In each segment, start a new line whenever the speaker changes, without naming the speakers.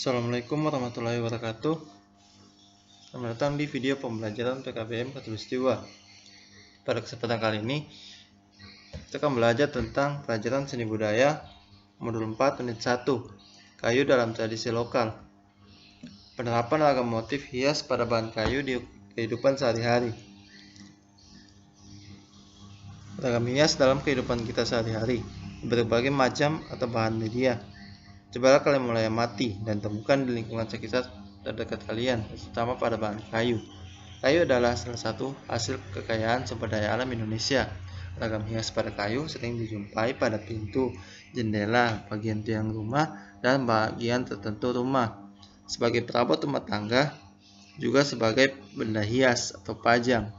Assalamualaikum warahmatullahi wabarakatuh. Selamat datang di video pembelajaran PKBM Khatulistiwa. Pada kesempatan kali ini kita akan belajar tentang pelajaran seni budaya modul 4 unit 1, kayu dalam tradisi lokal. Penerapan ragam motif hias pada bahan kayu di kehidupan sehari-hari. Ragam hias dalam kehidupan kita sehari-hari, berbagai macam atau bahan media. Cobalah kalian mulai amati dan temukan di lingkungan sekitar terdekat kalian, terutama pada bahan kayu. Kayu adalah salah satu hasil kekayaan sumber daya alam Indonesia. Ragam hias pada kayu sering dijumpai pada pintu, jendela, bagian tiang rumah, dan bagian tertentu rumah. Sebagai perabot rumah tangga, juga sebagai benda hias atau pajang.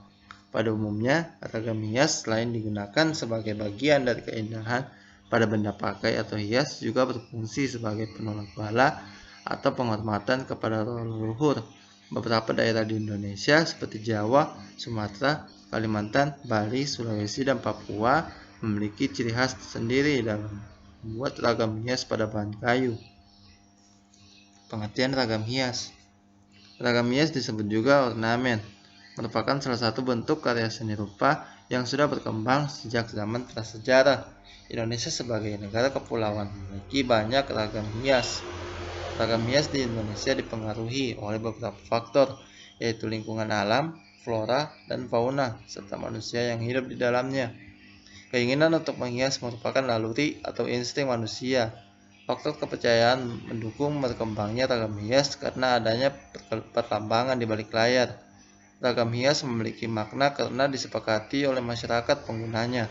Pada umumnya, ragam hias selain digunakan sebagai bagian dari keindahan pada benda pakai atau hias, juga berfungsi sebagai penolak bala atau penghormatan kepada leluhur. Beberapa daerah di Indonesia seperti Jawa, Sumatera, Kalimantan, Bali, Sulawesi, dan Papua memiliki ciri khas tersendiri dalam membuat ragam hias pada bahan kayu. Pengertian ragam hias. Ragam hias disebut juga ornamen, merupakan salah satu bentuk karya seni rupa yang sudah berkembang sejak zaman prasejarah. Indonesia sebagai negara kepulauan memiliki banyak ragam hias. Ragam hias di Indonesia dipengaruhi oleh beberapa faktor, yaitu lingkungan alam, flora, dan fauna, serta manusia yang hidup di dalamnya. Keinginan untuk menghias merupakan naluri atau insting manusia. Faktor kepercayaan mendukung berkembangnya ragam hias karena adanya pertambangan di balik layar. Ragam hias memiliki makna karena disepakati oleh masyarakat penggunanya.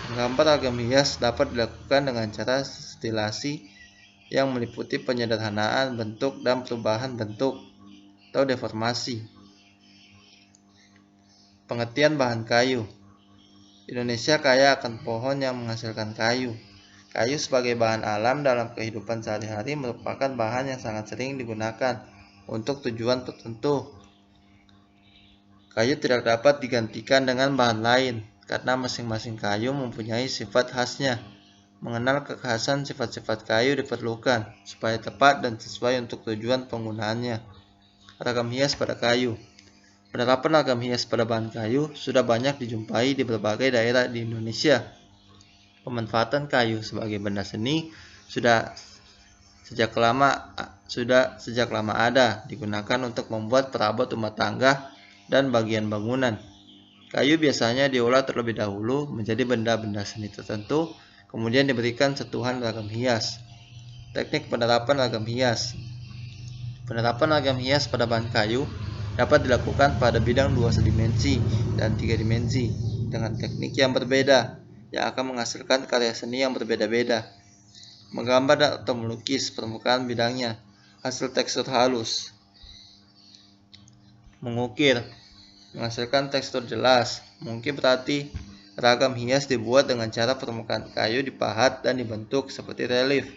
Menggambar ragam hias dapat dilakukan dengan cara stilasi yang meliputi penyederhanaan bentuk dan perubahan bentuk atau deformasi. Pengertian bahan kayu. Indonesia kaya akan pohon yang menghasilkan kayu. Kayu sebagai bahan alam dalam kehidupan sehari-hari merupakan bahan yang sangat sering digunakan untuk tujuan tertentu. Kayu tidak dapat digantikan dengan bahan lain karena masing-masing kayu mempunyai sifat khasnya. Mengenal kekhasan sifat-sifat kayu diperlukan supaya tepat dan sesuai untuk tujuan penggunaannya. Ragam hias pada kayu. Penerapan ragam hias pada bahan kayu sudah banyak dijumpai di berbagai daerah di Indonesia. Pemanfaatan kayu sebagai benda seni sudah sejak lama ada digunakan untuk membuat perabot rumah tangga dan bagian bangunan. Kayu biasanya diolah terlebih dahulu menjadi benda-benda seni tertentu, kemudian diberikan sentuhan ragam hias. Teknik penerapan ragam hias. Penerapan ragam hias pada bahan kayu dapat dilakukan pada bidang 2 dimensi dan 3 dimensi dengan teknik yang berbeda yang akan menghasilkan karya seni yang berbeda-beda. Menggambar atau melukis permukaan bidangnya, hasil tekstur halus. Mengukir, menghasilkan tekstur jelas. Mungkin berarti ragam hias dibuat dengan cara permukaan kayu dipahat dan dibentuk seperti relief.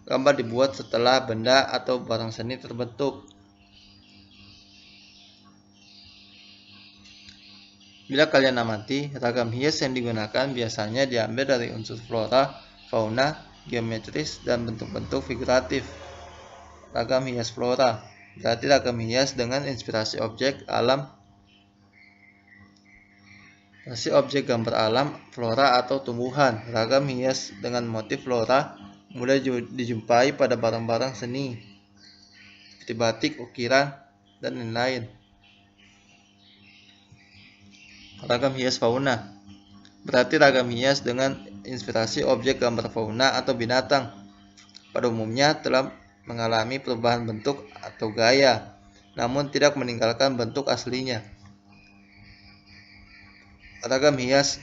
Gambar dibuat setelah benda atau barang seni terbentuk. Bila kalian amati, ragam hias yang digunakan biasanya diambil dari unsur flora, fauna, geometris, dan bentuk-bentuk figuratif. Ragam hias flora berarti ragam hias dengan inspirasi objek alam, objek gambar alam, flora atau tumbuhan. Ragam hias dengan motif flora mudah dijumpai pada barang-barang seni seperti batik, ukiran, dan lain-lain. Ragam hias fauna berarti ragam hias dengan inspirasi objek gambar fauna atau binatang. Pada umumnya telah mengalami perubahan bentuk atau gaya, namun tidak meninggalkan bentuk aslinya. Ragam hias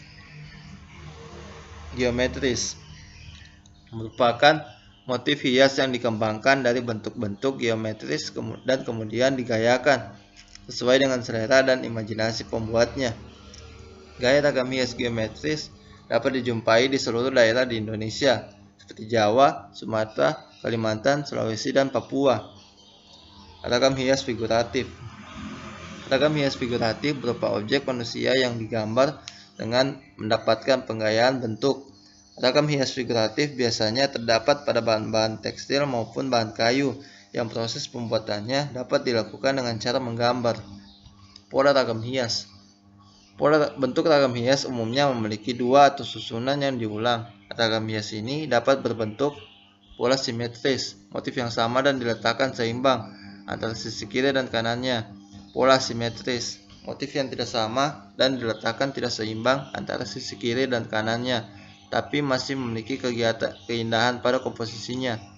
geometris merupakan motif hias yang dikembangkan dari bentuk-bentuk geometris dan kemudian digayakan sesuai dengan selera dan imajinasi pembuatnya. Gaya ragam hias geometris dapat dijumpai di seluruh daerah di Indonesia seperti Jawa, Sumatera, Kalimantan, Sulawesi, dan Papua. Ragam hias figuratif. Ragam hias figuratif berupa objek manusia yang digambar dengan mendapatkan penggayaan bentuk. Ragam hias figuratif biasanya terdapat pada bahan-bahan tekstil maupun bahan kayu yang proses pembuatannya dapat dilakukan dengan cara menggambar. Pola ragam hias. Bentuk ragam hias umumnya memiliki dua atau susunan yang diulang. Ragam hias ini dapat berbentuk pola simetris, motif yang sama dan diletakkan seimbang antara sisi kiri dan kanannya. Pola simetris, motif yang tidak sama dan diletakkan tidak seimbang antara sisi kiri dan kanannya, tapi masih memiliki keindahan pada komposisinya.